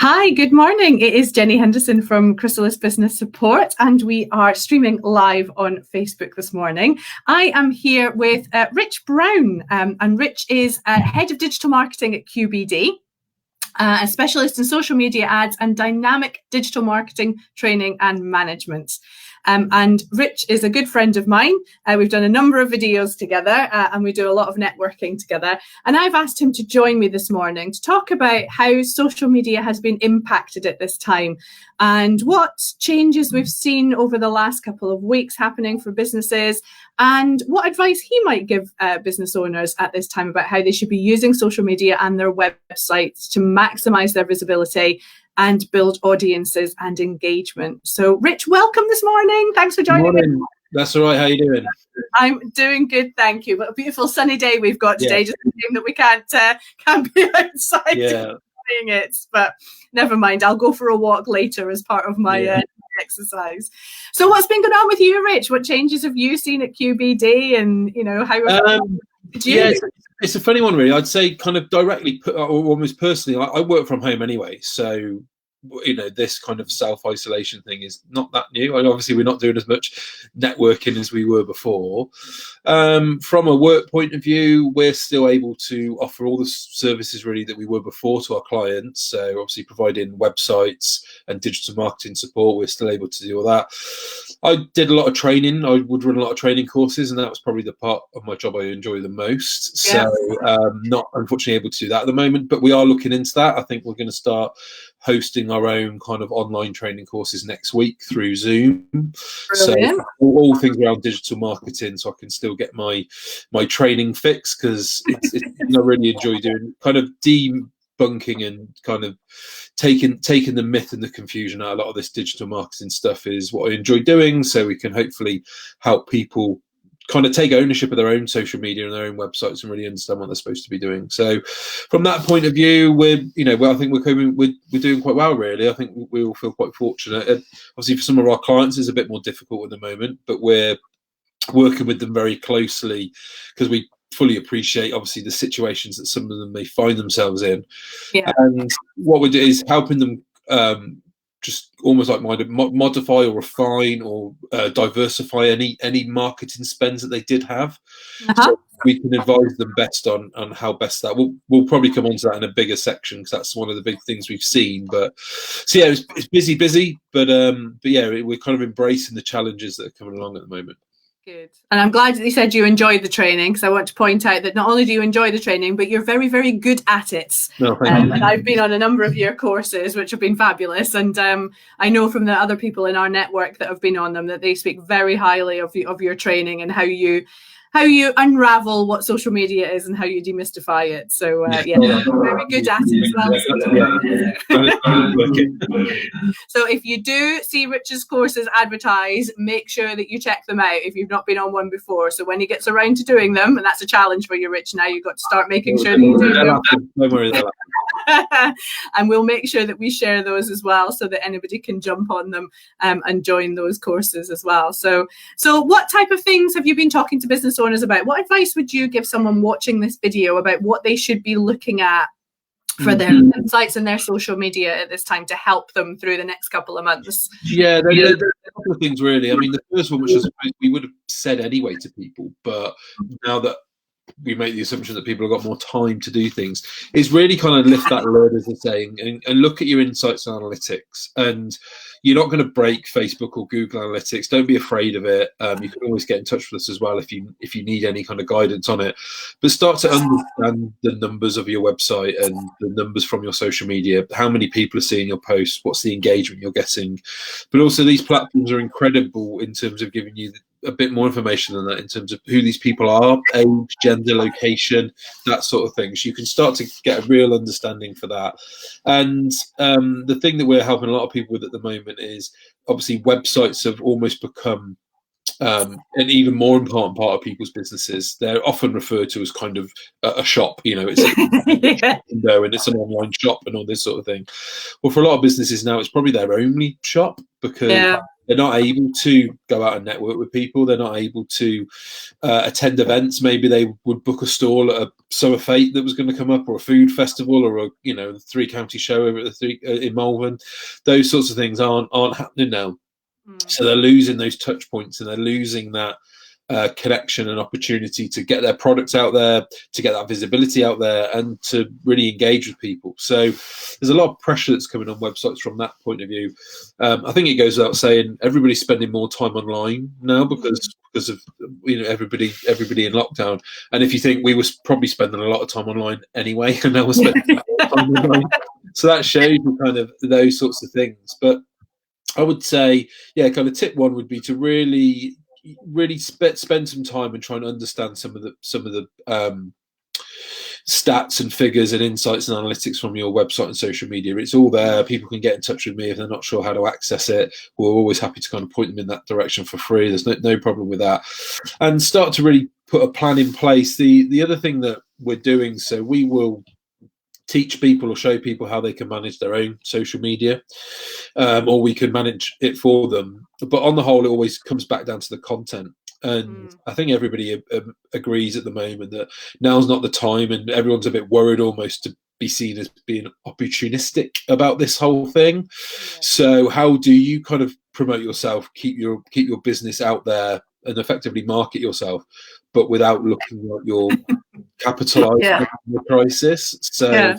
Hi, good morning. It is Jenny Henderson from Chrysalis Business Support, and we are streaming live on Facebook this morning. I am here with Rich Brown, and Rich is Head of Digital Marketing at QBD. A specialist in social media ads and dynamic digital marketing training and management. And Rich is a good friend of mine. We've done a number of videos together and we do a lot of networking together. And I've asked him to join me this morning to talk about how social media has been impacted at this time and what changes we've seen over the last couple of weeks happening for businesses, and what advice he might give business owners at this time about how they should be using social media and their websites to maximize their visibility and build audiences and engagement. So, Rich, welcome this morning. Thanks for joining me. That's all right. How are you doing? I'm doing good, thank you. What a beautiful sunny day we've got today. Just a shame that we can't be outside doing it, but never mind. I'll go for a walk later as part of my exercise. So, what's been going on with you, Rich? What changes have you seen at QBD, and how? It's a funny one, really. I'd say kind of directly, or almost personally, I work from home anyway, so this kind of self-isolation thing is not that new. And obviously, we're not doing as much networking as we were before. From a work point of view, we're still able to offer all the services really that we were before to our clients. So obviously providing websites and digital marketing support, we're still able to do all that. I did a lot of training. I would run a lot of training courses, and that was probably the part of my job I enjoy the most. So not unfortunately able to do that at the moment, but we are looking into that. I think we're going to start hosting our own kind of online training courses next week through Zoom. Brilliant. So all things around digital marketing, so I can still get my training fix, because it's I really enjoy doing kind of debunking and kind of taking the myth and the confusion out. A lot of this digital marketing stuff is what I enjoy doing, so we can hopefully help people kind of take ownership of their own social media and their own websites and really understand what they're supposed to be doing. So from that point of view, I think we're doing quite well, really. I think we all feel quite fortunate. Obviously, for some of our clients, it's a bit more difficult at the moment, but we're working with them very closely because we fully appreciate, obviously, the situations that some of them may find themselves in. Yeah. And what we do is helping them just almost like modify or refine or diversify any marketing spends that they did have. So we can advise them best on how best that. We'll probably come on to that in a bigger section, because that's one of the big things we've seen. But so yeah, it's busy, but yeah, we're kind of embracing the challenges that are coming along at the moment. Good. And I'm glad that you said you enjoyed the training, because I want to point out that not only do you enjoy the training, but you're very, very good at it. No, thank you. And I've been on a number of your courses, which have been fabulous. And I know from the other people in our network that have been on them that they speak very highly of your training and how you unravel what social media is and how you demystify it. So very good at it as well. So if you do see Rich's courses advertised, make sure that you check them out if you've not been on one before. So when he gets around to doing them, and that's a challenge for you, Rich, now you've got to start making sure that you do them. Don't worry about that. And we'll make sure that we share those as well, so that anybody can jump on them and join those courses as well. So what type of things have you been talking to business owners about? What advice would you give someone watching this video about what they should be looking at for their websites and their social media at this time to help them through the next couple of months? Yeah, there are a couple of things, really. I mean, the first one, which I suppose we would have said anyway to people, but now that we make the assumption that people have got more time to do things, is really kind of lift that load, as they're saying, and look at your insights and analytics. And you're not going to break Facebook or Google Analytics. Don't be afraid of it. You can always get in touch with us as well if you need any kind of guidance on it. But start to understand the numbers of your website and the numbers from your social media. How many people are seeing your posts? What's the engagement you're getting? But also, these platforms are incredible in terms of giving you a bit more information than that, in terms of who these people are, age, gender, location, that sort of thing. So you can start to get a real understanding for that. And the thing that we're helping a lot of people with at the moment is, obviously, websites have almost become and even more important part of people's businesses, they're often referred to as kind of a shop. It's a window and it's an online shop and all this sort of thing. Well, for a lot of businesses now, it's probably their only shop, because they're not able to go out and network with people. They're not able to attend events. Maybe they would book a stall at a Summer Fete that was going to come up, or a food festival, or a Three County show over at in Malvern. Those sorts of things aren't happening now. So they're losing those touch points, and they're losing that connection and opportunity to get their products out there, to get that visibility out there, and to really engage with people. So there's a lot of pressure that's coming on websites from that point of view. I think it goes without saying, everybody's spending more time online now because of everybody in lockdown. And if you think, we were probably spending a lot of time online anyway, and now we're spending a lot of time online. So that shows you kind of those sorts of things. But I would say, kind of tip one would be to really spend some time and try and understand some of the stats and figures and insights and analytics from your website and social media. It's all there. People can get in touch with me if they're not sure how to access it. We're always happy to kind of point them in that direction for free. There's no problem with that. And start to really put a plan in place. The other thing that we're doing, so we will teach people or show people how they can manage their own social media, or we can manage it for them. But on the whole, it always comes back down to the content. And I think everybody agrees at the moment that now's not the time, and everyone's a bit worried almost to be seen as being opportunistic about this whole thing. So how do you kind of promote yourself, keep your business out there and effectively market yourself, but without looking like you're capitalizing on the crisis? So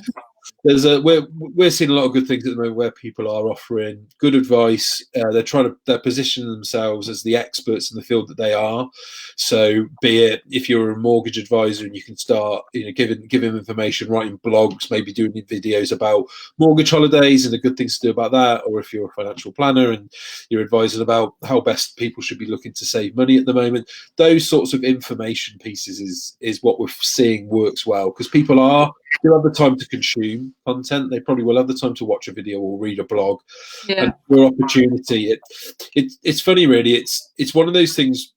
we're seeing a lot of good things at the moment where people are offering good advice. They're positioning themselves as the experts in the field that they are. So be it if you're a mortgage advisor and you can start giving information, writing blogs, maybe doing videos about mortgage holidays and the good things to do about that, or if you're a financial planner and you're advising about how best people should be looking to save money at the moment, those sorts of information pieces is what we're seeing works well, because people do have the time to consume content. They probably will have the time to watch a video or read a blog. And for opportunity, it's funny, really. It's one of those things.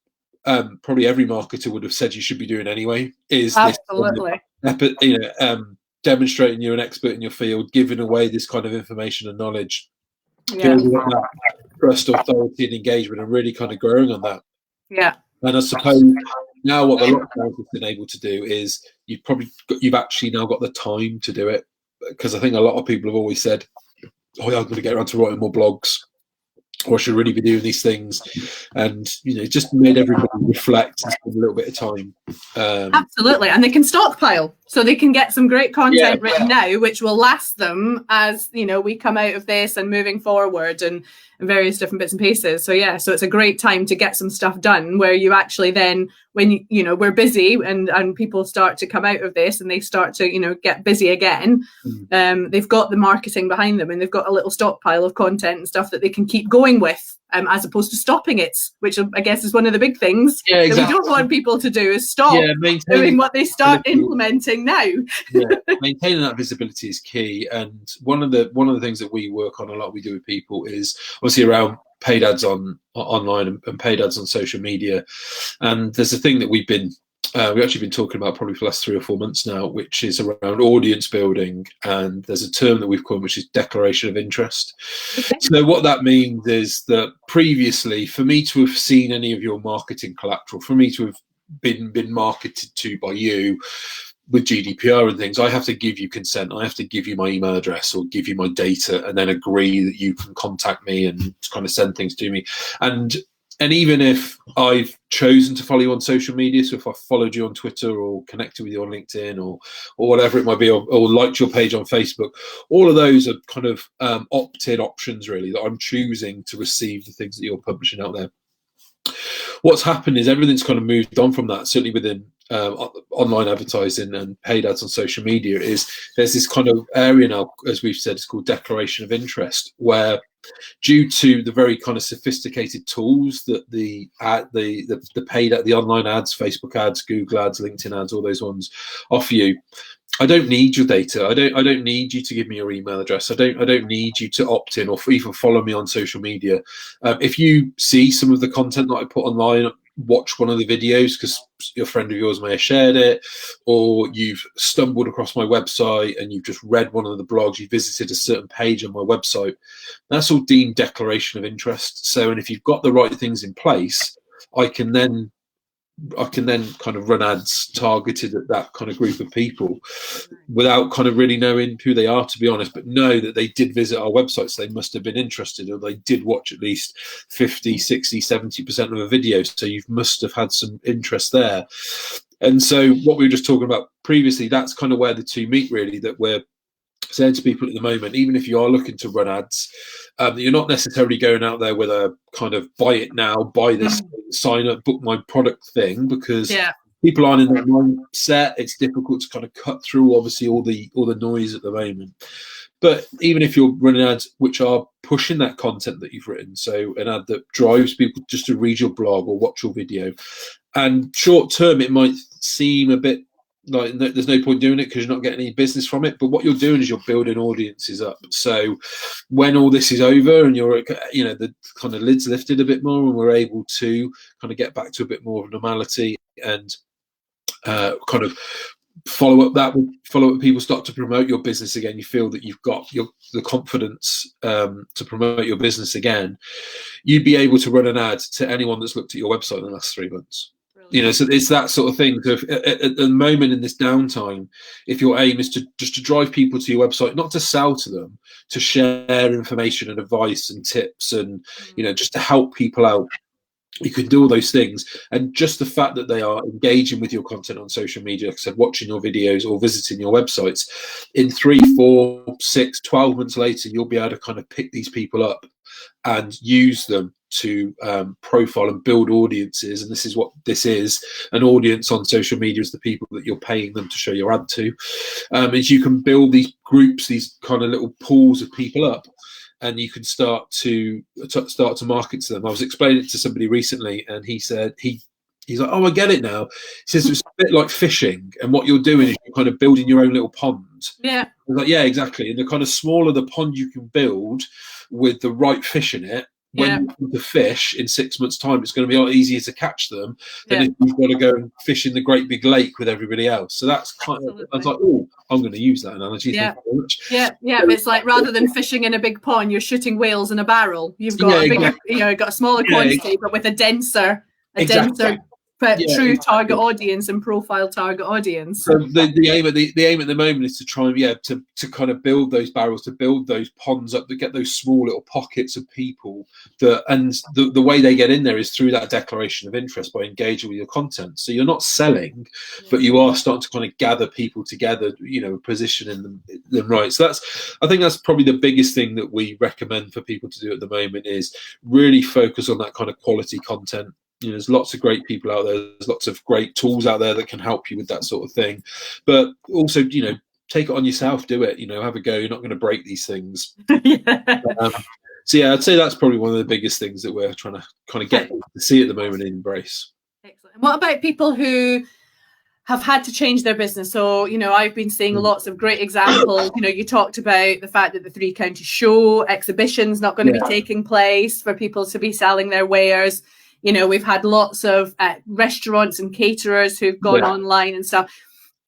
Probably every marketer would have said you should be doing anyway. Is absolutely demonstrating you're an expert in your field, giving away this kind of information and knowledge, building on that trust, authority, and engagement, and really kind of growing on that. And I suppose now what the lockdown has been able to do is you've actually now got the time to do it, because I think a lot of people have always said, I'm going to get around to writing more blogs, or I should really be doing these things, and just made everybody reflect and spend a little bit of time. Absolutely, and they can stockpile, so they can get some great content written now, which will last them as we come out of this and moving forward and various different bits and pieces. So it's a great time to get some stuff done, where you actually then, when we're busy and people start to come out of this and they start to get busy again, they've got the marketing behind them and they've got a little stockpile of content and stuff that they can keep going with, as opposed to stopping it, which I guess is one of the big things that we don't want people to do, is stop doing what they start implementing now. Maintaining that visibility is key. And one of the things that we work on a lot, we do with people, is obviously around paid ads online and paid ads on social media. And there's a thing that we've actually been talking about probably for the last 3 or 4 months now, which is around audience building. And there's a term that we've coined, which is declaration of interest. So what that means is that previously, for me to have seen any of your marketing collateral, for me to have been marketed to by you with GDPR and things, I have to give you consent. I have to give you my email address or give you my data, and then agree that you can contact me and kind of send things to me. And even if I've chosen to follow you on social media, so if I followed you on Twitter or connected with you on LinkedIn or whatever it might be, or liked your page on Facebook, all of those are kind of opt-in options, really, that I'm choosing to receive the things that you're publishing out there. What's happened is everything's kind of moved on from that, certainly within online advertising and paid ads on social media. There's this kind of area now, as we've said, it's called declaration of interest, where due to the very kind of sophisticated tools that the paid, the online ads, Facebook ads, Google ads, LinkedIn ads, all those ones offer you, I don't need your data. I don't need you to give me your email address. I don't need you to opt in or even follow me on social media. If you see some of the content that I put online, watch one of the videos because your friend of yours may have shared it, or you've stumbled across my website and you've just read one of the blogs, you visited a certain page on my website, that's all deemed declaration of interest. So, and if you've got the right things in place, I can then kind of run ads targeted at that kind of group of people without kind of really knowing who they are, to be honest, but know that they did visit our website, so they must have been interested, or they did watch at least 50, 60, 70% of a video, so you must have had some interest there. And so what we were just talking about previously, that's kind of where the two meet, really, that we're saying to people at the moment, even if you are looking to run ads, you're not necessarily going out there with a kind of buy it now, buy this, sign up, book my product thing, because people aren't in that mindset. It's difficult to kind of cut through, obviously, all the noise at the moment. But even if you're running ads which are pushing that content that you've written, so an ad that drives people just to read your blog or watch your video, and short term it might seem a bit like there's no point doing it because you're not getting any business from it, but what you're doing is you're building audiences up. So when all this is over and you're, you know, the kind of lid's lifted a bit more and we're able to kind of get back to a bit more of normality and kind of follow up people, start to promote your business again, you feel that you've got the confidence to promote your business again, you'd be able to run an ad to anyone that's looked at your website in the last 3 months. You know, so it's that sort of thing. So at the moment in this downtime, if your aim is to just to drive people to your website, not to sell to them, to share information and advice and tips and, you know, just to help people out, you can do all those things. And just the fact that they are engaging with your content on social media, like I said, watching your videos or visiting your websites, in 3, 4, 6, 12 months later, you'll be able to kind of pick these people up and use them to profile and build audiences. And this is what this is. An audience on social media is the people that you're paying them to show your ad to. Is you can build these groups, these kind of little pools of people up, and you can start to market to them. I was explaining it to somebody recently, and he said he's like, oh, I get it now. He says it's a bit like fishing, and what you're doing is you're kind of building your own little pond. Yeah. I was like, yeah, exactly. And the kind of smaller the pond you can build with the right fish in it, when you come to fish in 6 months' time, it's going to be a lot easier to catch them than if you've got to go and fish in the great big lake with everybody else. So that's kind of, I was like, oh, I'm going to use that analogy. Yeah. Thank you very much. Yeah. It's like rather than fishing in a big pond, you're shooting whales in a barrel. You've got a bigger, exactly. you know, got a smaller quantity, but with a denser, true target audience and profile target audience. So the aim at the moment is to try and to kind of build those barrels, to build those ponds up, to get those small little pockets of people that, and the way they get in there is through that declaration of interest by engaging with your content. So you're not selling, but you are starting to kind of gather people together, you know, positioning them right. So I think that's probably the biggest thing that we recommend for people to do at the moment, is really focus on that kind of quality content. You know, there's lots of great people out there. There's lots of great tools out there that can help you with that sort of thing. But also, you know, take it on yourself, do it, you know, have a go. You're not going to break these things. So yeah, I'd say that's probably one of the biggest things that we're trying to kind of get to see at the moment and embrace. Excellent. And what about people who have had to change their business? So, you know, I've been seeing lots of great examples. You know, you talked about the fact that the Three Counties Show exhibition's not going to be taking place for people to be selling their wares. You know, we've had lots of restaurants and caterers who've gone online and stuff.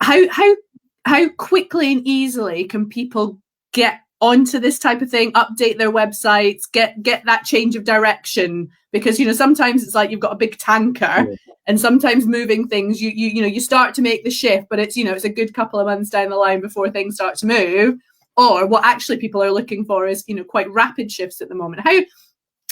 How quickly and easily can people get onto this type of thing, update their websites, get that change of direction? Because, you know, sometimes it's like you've got a big tanker and sometimes moving things, you know, you start to make the shift, but it's, you know, it's a good couple of months down the line before things start to move. Or what actually people are looking for is, you know, quite rapid shifts at the moment.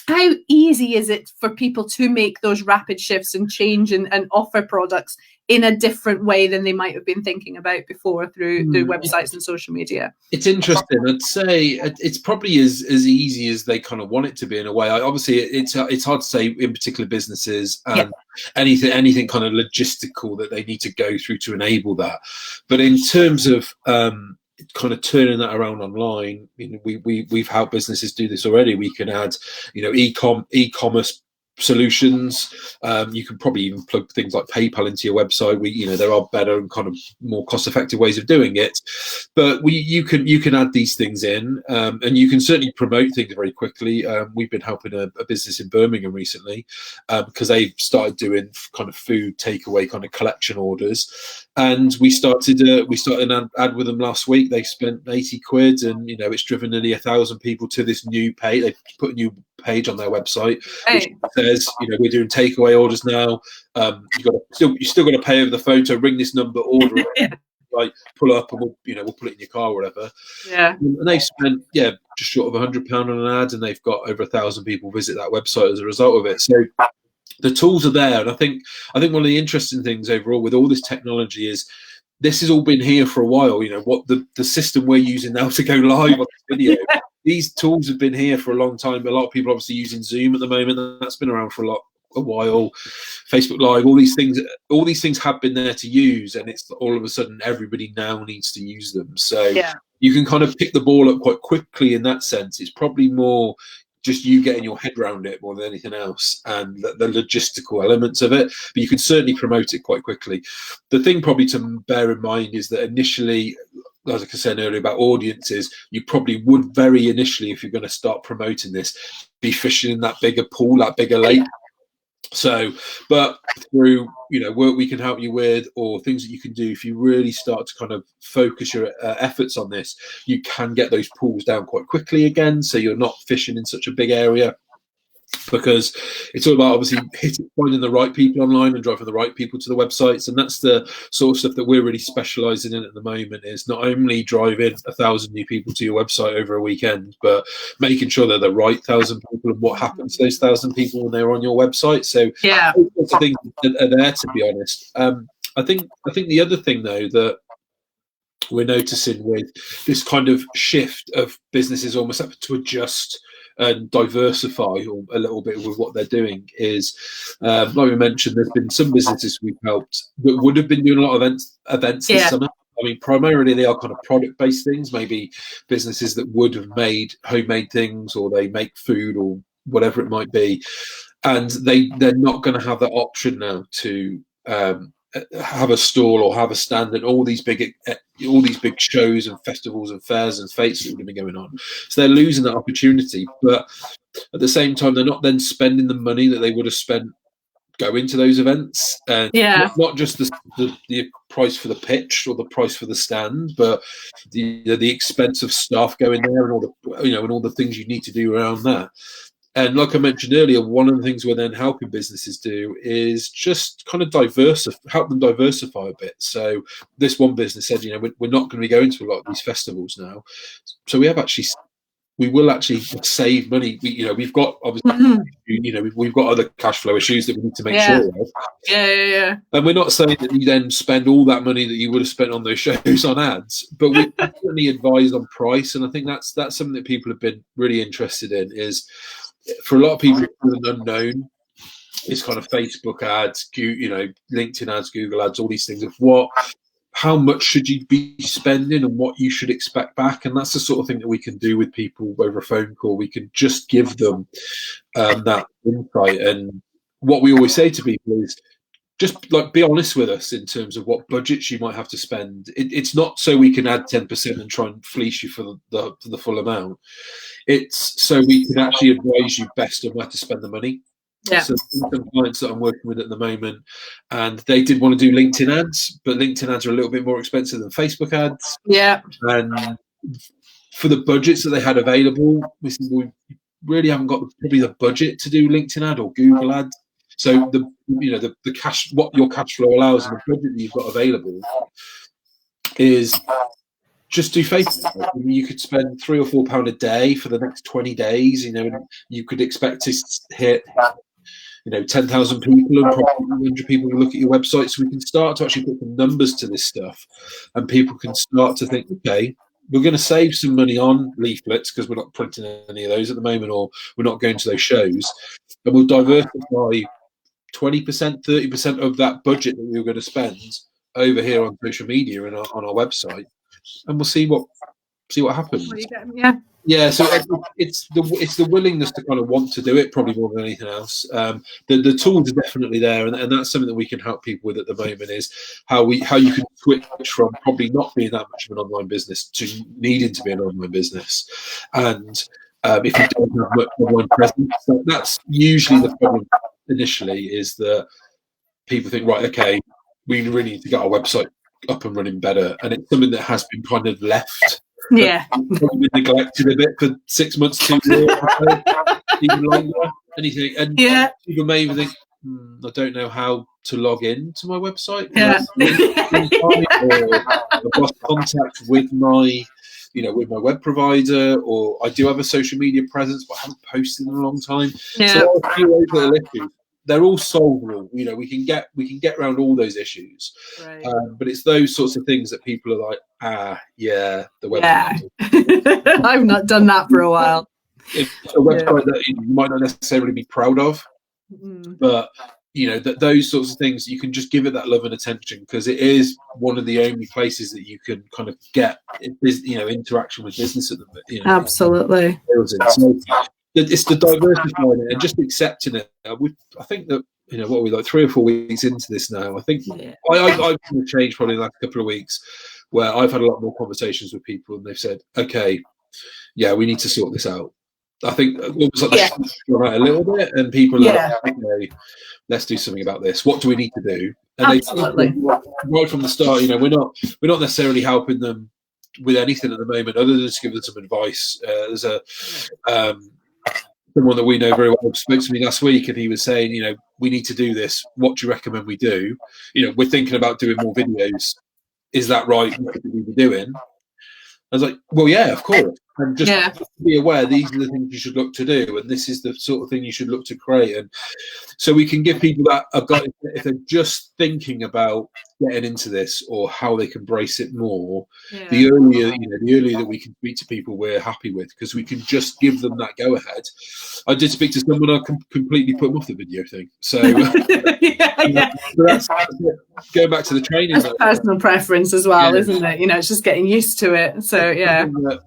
How easy is it for people to make those rapid shifts and change and offer products in a different way than they might have been thinking about before through websites and social media? It's interesting. I'd say it's probably as easy as they kind of want it to be in a way. Obviously, it's hard to say in particular businesses and anything kind of logistical that they need to go through to enable that. But in terms of kind of turning that around online, you know, we've helped businesses do this already. We can add, you know, e-commerce solutions. You can probably even plug things like PayPal into your website. There are better and kind of more cost-effective ways of doing it, but you can add these things in, and you can certainly promote things very quickly. We've been helping a business in Birmingham recently because they've started doing kind of food takeaway kind of collection orders, and we started an ad with them last week. They spent 80 quid, and it's driven nearly 1,000 people to this new page. They put a new page on their website, which says, we're doing takeaway orders now. You still got to pay over the phone. So ring this number, order it, like pull up, and we'll put it in your car or whatever. Yeah. And they spent just short of £100 on an ad, and they've got over 1,000 people visit that website as a result of it. So the tools are there, and I think one of the interesting things overall with all this technology is this has all been here for a while. What the system we're using now to go live on this video. These tools have been here for a long time. A lot of people are obviously using Zoom at the moment. That's been around for a while. Facebook Live, all these things have been there to use, and it's all of a sudden everybody now needs to use them. So you can kind of pick the ball up quite quickly in that sense. It's probably more just you getting your head around it more than anything else, and the logistical elements of it. But you can certainly promote it quite quickly. The thing probably to bear in mind is that initially, as I was saying earlier about audiences, you probably would very initially, if you're going to start promoting this, be fishing in that bigger pool, that bigger lake. So, but through work we can help you with, or things that you can do, if you really start to kind of focus your efforts on this, you can get those pools down quite quickly again. So you're not fishing in such a big area. Because it's all about obviously finding the right people online and driving the right people to the websites, and that's the sort of stuff that we're really specialising in at the moment. Is not only driving 1,000 new people to your website over a weekend, but making sure they're the right 1,000 people and what happens to those 1,000 people when they're on your website. So all sorts of things are there, to be honest. I think the other thing though that we're noticing with this kind of shift of businesses almost having to adjust and diversify a little bit with what they're doing is, like we mentioned, there's been some businesses we've helped that would have been doing a lot of events this summer. I mean, primarily they are kind of product-based things, maybe businesses that would have made homemade things, or they make food or whatever it might be. And they're not going to have that option now to have a stall or have a stand at all these big shows and festivals and fairs and fetes that would have been going on. So they're losing that opportunity, but at the same time they're not then spending the money that they would have spent going to those events, and not just the price for the pitch or the price for the stand, but the expense of staff going there and all the and all the things you need to do around that. And like I mentioned earlier, one of the things we're then helping businesses do is just kind of help them diversify a bit. So this one business said, we're not going to be going to a lot of these festivals now. So we will actually save money. We've got obviously, we've got other cash flow issues that we need to make sure of. Yeah. And we're not saying that you then spend all that money that you would have spent on those shows on ads, but we definitely advise on price. And I think that's something that people have been really interested in. Is for a lot of people, an unknown is kind of Facebook ads, LinkedIn ads, Google ads, all these things of how much should you be spending and what you should expect back. And that's the sort of thing that we can do with people over a phone call. We can just give them that insight. And what we always say to people is just be honest with us in terms of what budgets you might have to spend. It's not so we can add 10% and try and fleece you for the full amount. It's so we can actually advise you best on where to spend the money. Yeah. So some clients that I'm working with at the moment, and they did want to do LinkedIn ads, but LinkedIn ads are a little bit more expensive than Facebook ads. Yeah. And for the budgets that they had available, we really haven't got probably the budget to do LinkedIn ad or Google ads. So the cash, what your cash flow allows, and the budget that you've got available is just do Facebook. You could spend £3 or £4 a day for the next 20 days. And you could expect to hit 10,000 people and probably 100 people will look at your website. So we can start to actually put some numbers to this stuff, and people can start to think, okay, we're going to save some money on leaflets because we're not printing any of those at the moment, or we're not going to those shows, and we'll diversify 20%, 30% of that budget that we were going to spend over here on social media and on our website, and we'll see what happens. Yeah, Yeah, so it's the willingness to kind of want to do it probably more than anything else. The tools are definitely there, and that's something that we can help people with at the moment, is how you can switch from probably not being that much of an online business to needing to be an online business. And if you don't have much online presence, that's usually the problem initially, is that people think, right, okay, we really need to get our website up and running better, and it's something that has been kind of left. Yeah, probably neglected a bit for 6 months, 2 years, even longer. Anything, and people may even think, I don't know how to log in to my website. Yeah, or I've lost contact with my, with my web provider, or I do have a social media presence, but I haven't posted in a long time. Yeah. So there are a few of those little issues. They're all solvable. We can get around all those issues. Right. But it's those sorts of things that people are like, the website. Yeah. I've not done that for a while. It's a website that you might not necessarily be proud of, but those sorts of things, you can just give it that love and attention, because it is one of the only places that you can kind of get interaction with business at the Absolutely. So it's the diversifying it and just accepting it. I think that what are we, like 3 or 4 weeks into this now? I think I've changed probably in the last couple of weeks, where I've had a lot more conversations with people, and they've said, okay, yeah, we need to sort this out. I think almost like the a little bit, and people are like, okay, let's do something about this. What do we need to do? And Absolutely. Right from the start, we're not necessarily helping them with anything at the moment, other than just giving them some advice. There's someone that we know very well spoke to me last week, and he was saying, we need to do this. What do you recommend we do? We're thinking about doing more videos. Is that right? What should we be doing? I was like, well, yeah, of course. And just be aware, these are the things you should look to do, and this is the sort of thing you should look to create. And so we can give people that a guide if they're just thinking about getting into this, or how they can brace it more. The earlier that we can speak to people, we're happy with, because we can just give them that go ahead. I did speak to someone, I completely put them off the video thing. So, so that's going back to the training. That's personal preference as well, isn't it? It's just getting used to it. So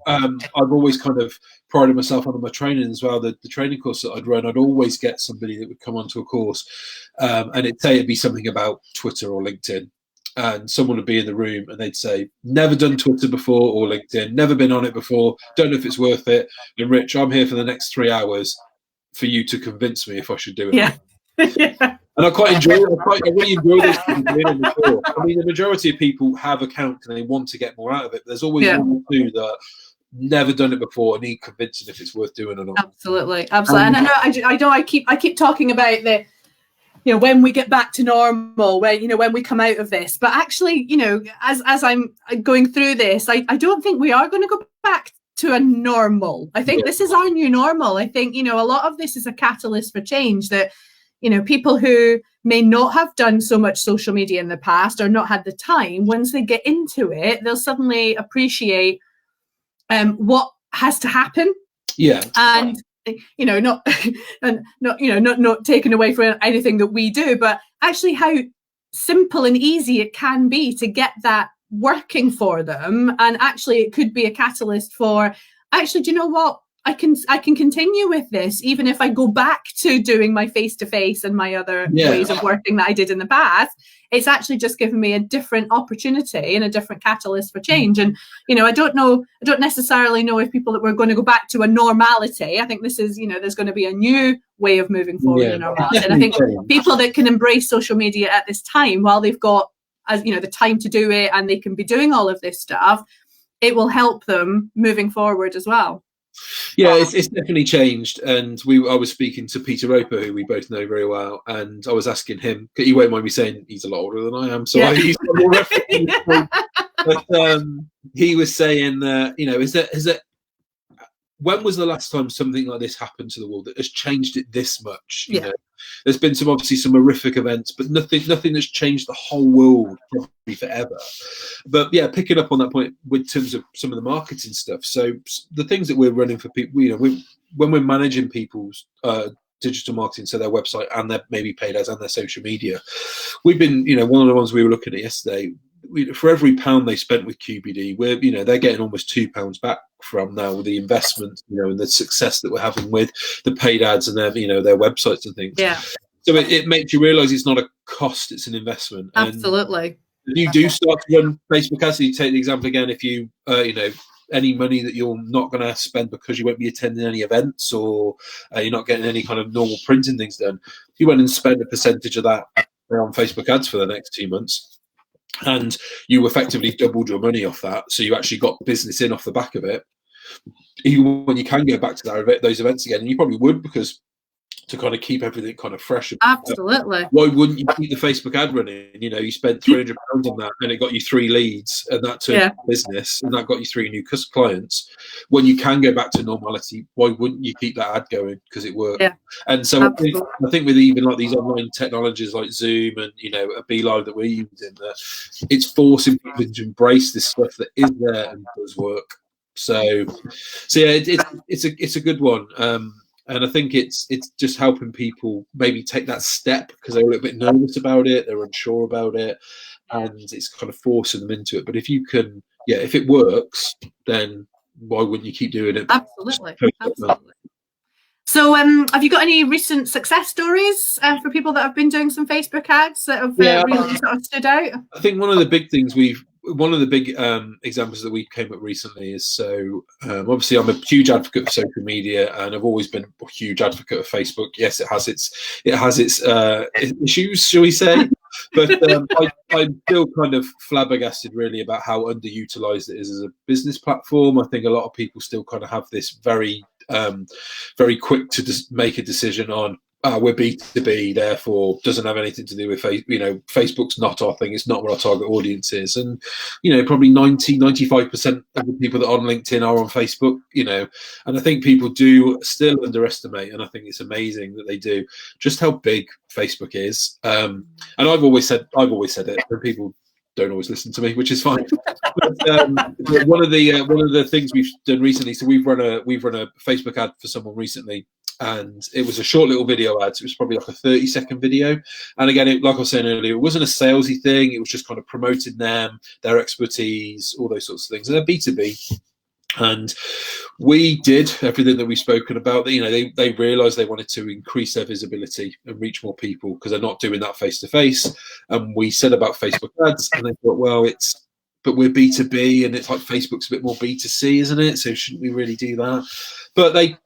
I've always kind of prided myself on my training as well. The training course that I'd run, I'd always get somebody that would come onto a course, and it'd be something about Twitter or LinkedIn. And someone would be in the room and they'd say, never done Twitter before or LinkedIn, never been on it before, don't know if it's worth it. And Rich, I'm here for the next 3 hours for you to convince me if I should do it. Yeah. And I quite enjoy it. I really enjoy this. I mean, the majority of people have accounts and they want to get more out of it. But there's always one or two that never done it before and need convincing if it's worth doing or not. Absolutely. And I know I keep talking about the, when we get back to normal, when we come out of this. But actually, as I'm going through this, I don't think we are going to go back to a normal. I think this is our new normal. I think, a lot of this is a catalyst for change, that, people who may not have done so much social media in the past or not had the time, once they get into it, they'll suddenly appreciate what has to happen. Yeah. And not taken away from anything that we do, but actually how simple and easy it can be to get that working for them. And actually it could be a catalyst for, actually, do you know what? I can continue with this, even if I go back to doing my face-to-face and my other ways of working that I did in the past. It's actually just given me a different opportunity and a different catalyst for change. And, I don't necessarily know if people that we're going to go back to a normality. I think this is, there's going to be a new way of moving forward in normality. And I think people that can embrace social media at this time, while they've got, the time to do it, and they can be doing all of this stuff, it will help them moving forward as well. Yeah, it's definitely changed. And I was speaking to Peter Roper, who we both know very well, and I was asking him, he won't mind me saying he's a lot older than I am, so he's got more reference. But he was saying that, is that when was the last time something like this happened to the world that has changed it this much? You know, there's been some horrific events, but nothing that's changed the whole world probably forever. But yeah, picking up on that point with terms of some of the marketing stuff. So the things that we're running for people, when we're managing people's digital marketing, so their website and their maybe paid ads and their social media, we've been, one of the ones we were looking at yesterday, for every £1 they spent with QBD, they're getting almost £2 back from now with the investment, and the success that we're having with the paid ads and their websites and things. Yeah. So it makes you realise it's not a cost; it's an investment. Absolutely. And you do start to run Facebook ads. So you take the example again. If you, any money that you're not going to spend because you won't be attending any events or you're not getting any kind of normal printing things done, you went and spend a percentage of that on Facebook ads for the next 2 months, and you effectively doubled your money off that. So you actually got business in off the back of it. Even when you can go back to those events again, and you probably would, because to kind of keep everything kind of fresh. Absolutely. Why wouldn't you keep the Facebook ad running? You spent £300 on that, and it got you 3 leads, and that turned into business, and that got you 3 new clients. When you can go back to normality, why wouldn't you keep that ad going? Because it worked. Yeah. And so I think with even like these online technologies like Zoom and a BeLive that we're using, that it's forcing people to embrace this stuff that is there and does work. So yeah, it's a good one. And I think it's just helping people maybe take that step because they're a little bit nervous about it, they're unsure about it, and it's kind of forcing them into it. But if you can, if it works, then why wouldn't you keep doing it? Absolutely. So have you got any recent success stories for people that have been doing some Facebook ads that have really sort of stood out? I think one of the big examples that we came up recently is, so obviously I'm a huge advocate of social media, and I've always been a huge advocate of Facebook. Yes, it has its issues, shall we say? But I'm still kind of flabbergasted really about how underutilized it is as a business platform. I think a lot of people still kind of have this very quick to just make a decision on, we're B2B, therefore doesn't have anything to do with Facebook's not our thing, it's not what our target audience is. And probably 95% of the people that are on LinkedIn are on Facebook, and I think people do still underestimate, and I think it's amazing that they do, just how big Facebook is. And I've always said it, and people don't always listen to me, which is fine. But one of the things we've done recently, so we've run a Facebook ad for someone recently, and it was a short little video ad. So it was probably like a 30-second video. And again, like I was saying earlier, it wasn't a salesy thing. It was just kind of promoting them, their expertise, all those sorts of things. And they're B2B. And we did everything that we've spoken about. They realised they wanted to increase their visibility and reach more people because they're not doing that face-to-face. And we said about Facebook ads, and they thought, but we're B2B, and it's like Facebook's a bit more B2C, isn't it? So shouldn't we really do that? But they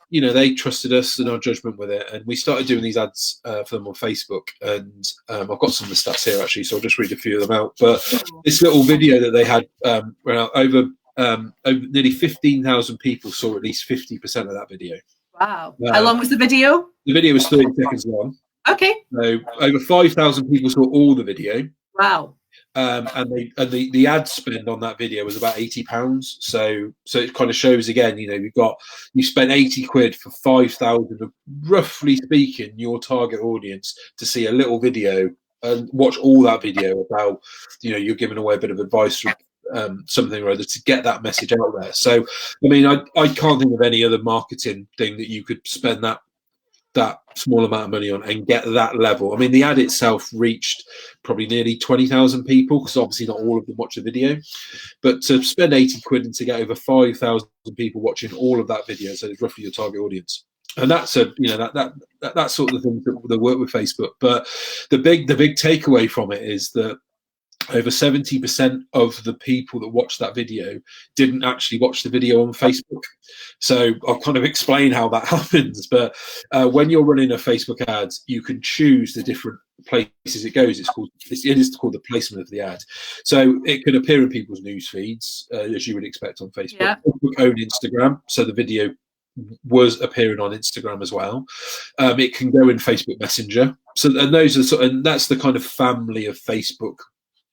trusted us and our judgment with it, and we started doing these ads for them on Facebook. And I've got some of the stats here actually, so I'll just read a few of them out. But this little video that they had, over nearly 15,000 people saw at least 50% of that video. Wow! How long was the video? The video was 30 seconds long. Okay. So over 5,000 people saw all the video. Wow. And the ad spend on that video was about £80. So it kind of shows again, you spent 80 quid for 5,000 of, roughly speaking, your target audience to see a little video and watch all that video about, you're giving away a bit of advice from something or other to get that message out there. So, I mean, I can't think of any other marketing thing that you could spend that small amount of money on and get that level. I mean, the ad itself reached probably nearly 20,000 people, because obviously not all of them watch the video, but to spend 80 quid and to get over 5,000 people watching all of that video, so it's roughly your target audience. And that's that sort of thing that work with Facebook. But the big takeaway from it is that over 70% of the people that watched that video didn't actually watch the video on Facebook. So I'll kind of explain how that happens. But when you're running a Facebook ad, you can choose the different places it goes. It is called the placement of the ad. So it can appear in people's news feeds, as you would expect on Facebook. Yeah. Facebook own Instagram, so the video was appearing on Instagram as well. It can go in Facebook Messenger. So, and those are and that's the kind of family of Facebook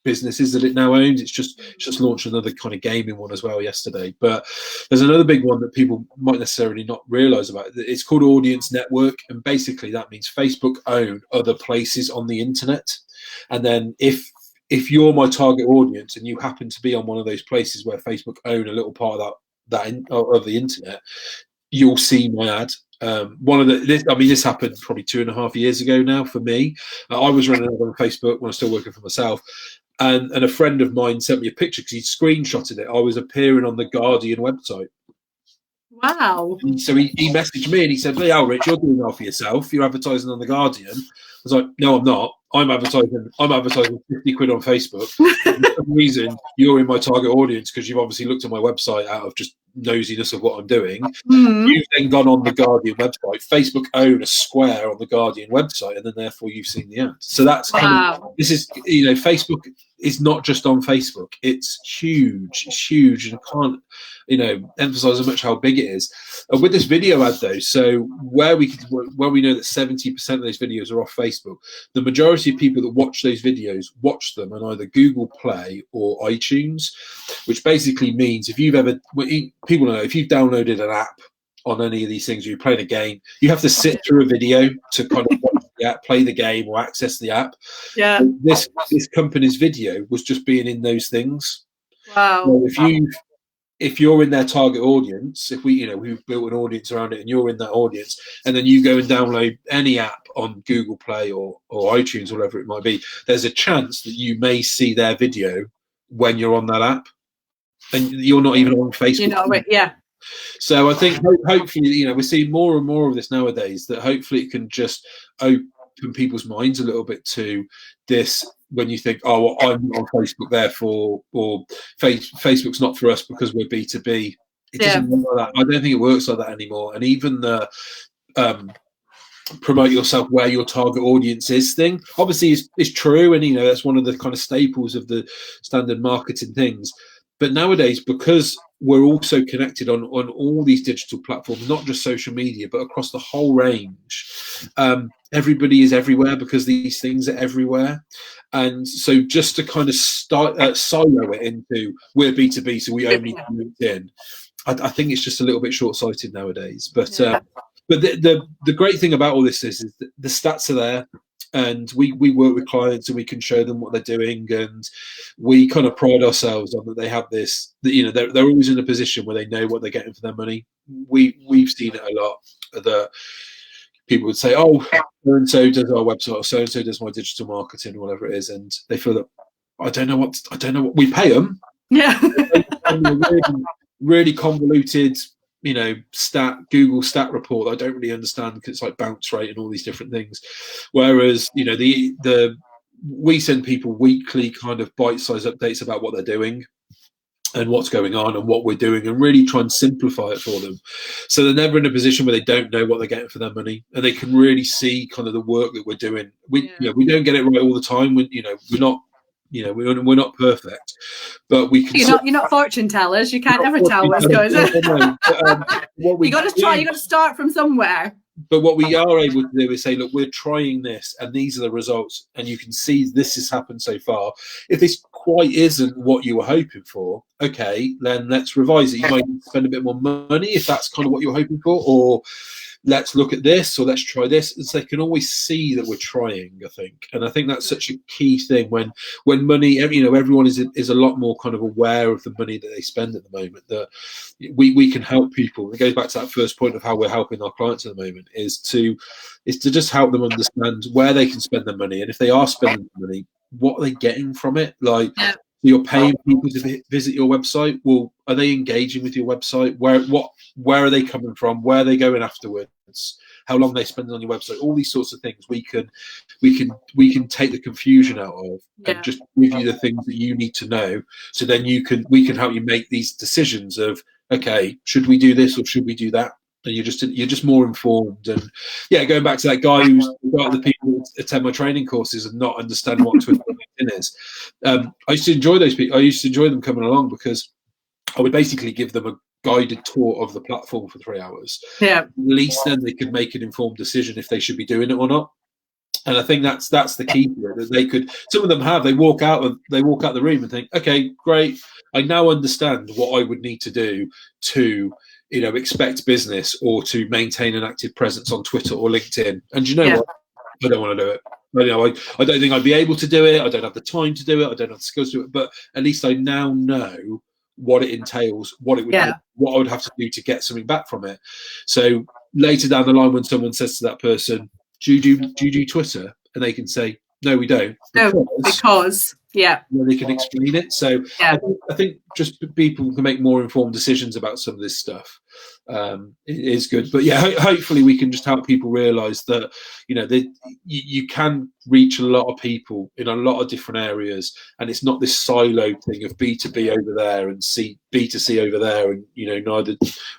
businesses that it now owns. It's just launched another kind of gaming one as well yesterday. But there's another big one that people might necessarily not realize about. It's called Audience Network, and basically that means Facebook own other places on the internet. And then if you're my target audience and you happen to be on one of those places where Facebook own a little part of of the internet, you'll see my ad. This happened probably 2.5 years ago now for me. I was running an ad on Facebook when I was still working for myself. And a friend of mine sent me a picture because he'd screenshotted it. I was appearing on the Guardian website. Wow. So he messaged me and he said, "Hey, Al, Rich, you're doing well for yourself. You're advertising on the Guardian." I was like, "No, I'm not. I'm advertising 50 quid on Facebook. For some reason, you're in my target audience because you've obviously looked at my website out of just nosiness of what I'm doing. You've then gone on the Guardian website. Facebook own a square on the Guardian website, and then therefore you've seen the ad." So that's this is, Facebook is not just on Facebook. It's huge. It's huge, and I can't emphasize how much how big it is. With this video ad though, so where we know that 70% of those videos are off Facebook, the majority of people that watch those videos watch them on either Google Play or iTunes, which basically means if you've downloaded an app on any of these things, you're playing a game, you have to sit through a video to kind of watch the app, play the game, or access the app. Yeah. So this company's video was just being in those things. Wow. So if you're in their target audience, if we've built an audience around it and you're in that audience, and then you go and download any app on Google Play or iTunes, or whatever it might be, there's a chance that you may see their video when you're on that app, and you're not even on Facebook. Yeah. So I think hopefully, we're seeing more and more of this nowadays, that hopefully it can just open people's minds a little bit to this. When you think, oh, well, I'm not on Facebook, therefore, or Facebook's not for us because we're B2B. It doesn't work like that. I don't think it works like that anymore. And even the promote yourself where your target audience is thing, obviously is true, and that's one of the kind of staples of the standard marketing things. But nowadays, because we're also connected on all these digital platforms, not just social media, but across the whole range, everybody is everywhere because these things are everywhere. And so just to kind of silo it into we're B2B, so we only do LinkedIn, I think it's just a little bit short-sighted nowadays. But the great thing about all this is that the stats are there, and we work with clients and we can show them what they're doing, and we kind of pride ourselves on that they have this, they're always in a position where they know what they're getting for their money. We've seen it a lot, that people would say, "Oh, so and so does our website, or so and so does my digital marketing," or whatever it is, and they feel that I don't know what we pay them. Yeah. really convoluted, Google stat report that I don't really understand, because it's like bounce rate and all these different things. Whereas, we send people weekly kind of bite-sized updates about what they're doing and what's going on and what we're doing, and really try and simplify it for them, so they're never in a position where they don't know what they're getting for their money, and they can really see kind of the work that we're doing. We don't get it right all the time. We're not perfect, but we can. You're not fortune tellers. You can't ever tell what's going on. You got to try. You got to start from somewhere. But what we are able to do is say, look, we're trying this, and these are the results, and you can see this has happened so far. If this quite isn't what you were hoping for, okay, then let's revise it. You might spend a bit more money if that's kind of what you're hoping for, or let's look at this, or let's try this. And so they can always see that we're trying, I think. And I think that's such a key thing when money, everyone is a lot more kind of aware of the money that they spend at the moment, that we can help people. It goes back to that first point of how we're helping our clients at the moment, is to just help them understand where they can spend their money. And if they are spending money, what are they getting from it? Like, you're paying people to visit your website. Well, are they engaging with your website? Where are they coming from? Where are they going afterwards? How long they spend on your website? All these sorts of things we can take the confusion out of, and just give you the things that you need to know. So then we can help you make these decisions of, okay, should we do this or should we do that? And you're just more informed. And going back to that guy who's got the people who attend my training courses and not understand what Twitter and LinkedIn is. I used to enjoy those people. I used to enjoy them coming along, because I would basically give them a guided tour of the platform for 3 hours. Yeah. At least then they could make an informed decision if they should be doing it or not. And I think that's the key to it. That they could. Some of them they walk out the room and think, okay, great, I now understand what I would need to do to expect business or to maintain an active presence on Twitter or LinkedIn. And you know what? I don't want to do it. I don't think I'd be able to do it. I don't have the time to do it. I don't have the skills to do it. But at least I now know what it entails, what it would, what I would have to do to get something back from it. So later down the line, when someone says to that person, "Do you do Twitter?" and they can say, "No, we don't." No, because where they can explain it. So I think just people can make more informed decisions about some of this stuff. It is good, but hopefully we can just help people realize that you can reach a lot of people in a lot of different areas, and it's not this silo thing of B2B over there and B2C over there, and neither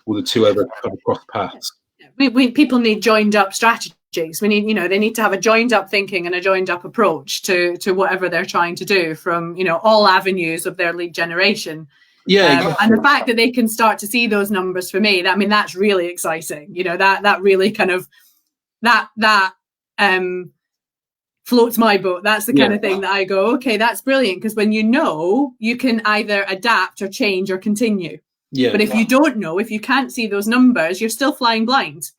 will the two ever kind of cross paths. People need joined up strategies. We need, they need to have a joined up thinking and a joined up approach to whatever they're trying to do from, all avenues of their lead generation. Exactly. And the fact that they can start to see those numbers for me, that's really exciting. That really kind of that floats my boat. That's the kind of thing that I go, okay, that's brilliant, because when you can either adapt or change or continue. But if you don't know, if you can't see those numbers, you're still flying blind.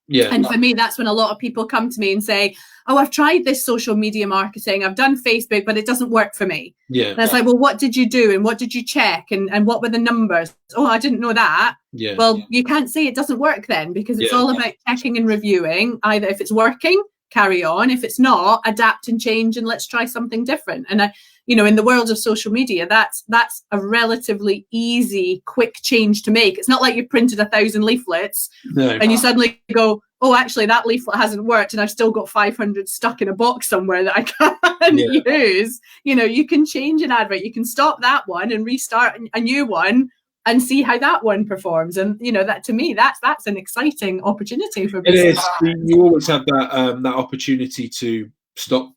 And for me, that's when a lot of people come to me and say, oh, I've tried this social media marketing, I've done Facebook, but it doesn't work for me. And it's like, well, what did you do and what did you check and what were the numbers? Oh, I didn't know that. Well, you can't say it doesn't work then, because it's all about checking and reviewing. Either if it's working, carry on. If it's not, adapt and change, and let's try something different. And in the world of social media, that's a relatively easy, quick change to make. It's not like you printed 1,000 leaflets and you suddenly go, oh, actually that leaflet hasn't worked and I've still got 500 stuck in a box somewhere that I can't use. You can change an advert, you can stop that one and restart a new one and see how that one performs. And that, to me, that's an exciting opportunity for business. It is. You always have that opportunity to stop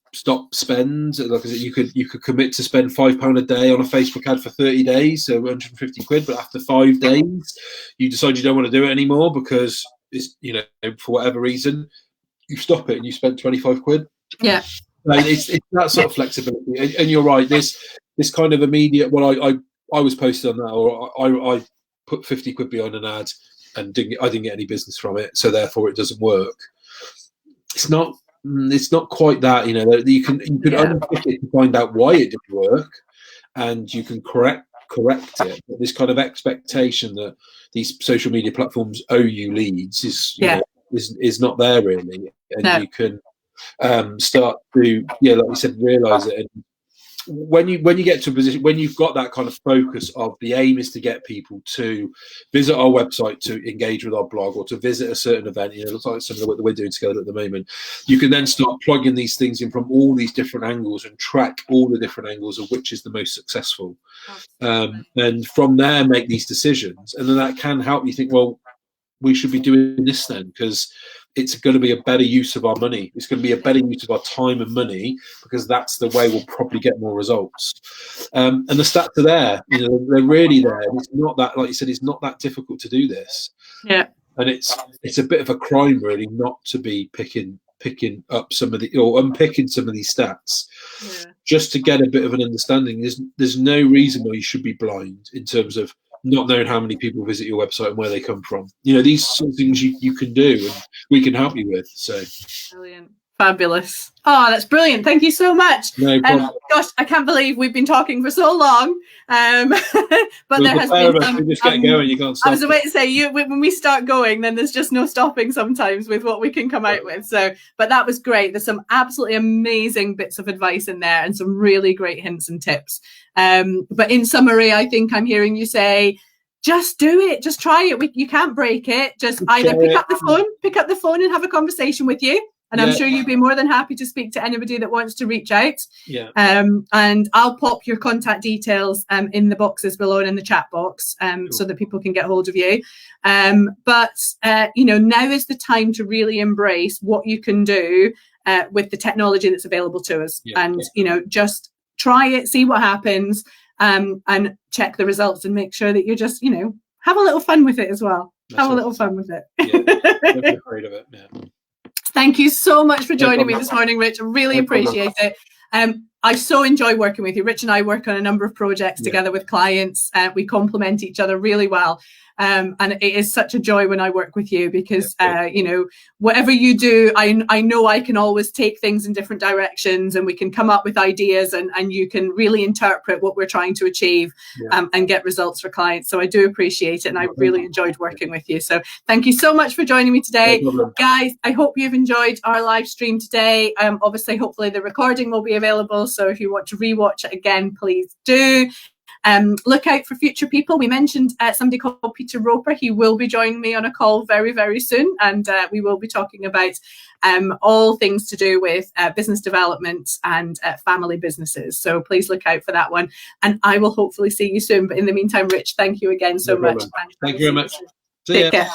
spend. Like I said, you could commit to spend £5 a day on a Facebook ad for 30 days, so 150 quid, but after 5 days you decide you don't want to do it anymore because it's for whatever reason you stop it and you spend 25 quid. It's that sort of flexibility. And you're right, this kind of immediate, I was posted on that, or I put 50 quid behind an ad and I didn't get any business from it, so therefore it doesn't work. It's not quite that. You can unpick it to find out why it didn't work, and you can correct it. But this kind of expectation that these social media platforms owe you leads is not there really, and you can start to like you said, realize it. And when you get to a position when you've got that kind of focus of the aim is to get people to visit our website, to engage with our blog, or to visit a certain event, it looks like some of the work that we're doing together at the moment, you can then start plugging these things in from all these different angles and track all the different angles of which is the most successful, and from there make these decisions. And then that can help you think, well, we should be doing this then, because it's going to be a better use of our money. It's going to be a better use of our time and money, because that's the way we'll probably get more results. And the stats are there. They're really there. And it's not that, like you said, it's not that difficult to do this. And it's a bit of a crime, really, not to be picking up some of or unpicking some of these stats, just to get a bit of an understanding. There's no reason why you should be blind in terms of not knowing how many people visit your website and where they come from. These sort of things you can do and we can help you with. So brilliant. Fabulous. Oh, that's brilliant. Thank you so much. No problem. Gosh, I can't believe we've been talking for so long. But there has been some... We just get going, you can't stop. I was about to say, when we start going, then there's just no stopping sometimes with what we can come out with. So, but that was great. There's some absolutely amazing bits of advice in there and some really great hints and tips. But in summary, I think I'm hearing you say, just do it. Just try it. You can't break it. Just either pick up the phone and have a conversation with you. And I'm sure you'd be more than happy to speak to anybody that wants to reach out. And I'll pop your contact details in the boxes below and in the chat box so that people can get hold of you. But now is the time to really embrace what you can do with the technology that's available to us. Just try it, see what happens, and check the results and make sure that you're just, have a little fun with it as well. Have a little fun with it. Don't be afraid of it. Thank you so much for joining me this morning, Rich. I really appreciate it. I so enjoy working with you. Rich and I work on a number of projects together with clients. We complement each other really well. And it is such a joy when I work with you because, whatever you do, I know I can always take things in different directions and we can come up with ideas and you can really interpret what we're trying to achieve and get results for clients. So I do appreciate it and I really enjoyed working with you. So thank you so much for joining me today. Guys, I hope you've enjoyed our live stream today. Obviously, hopefully the recording will be available So if you want to rewatch it again, please do. Look out for future people. We mentioned somebody called Peter Roper. He will be joining me on a call very, very soon, and we will be talking about all things to do with business development and family businesses. So please look out for that one, and I will hopefully see you soon. But in the meantime, Rich, thank you again so much. Thank you very much. Take care.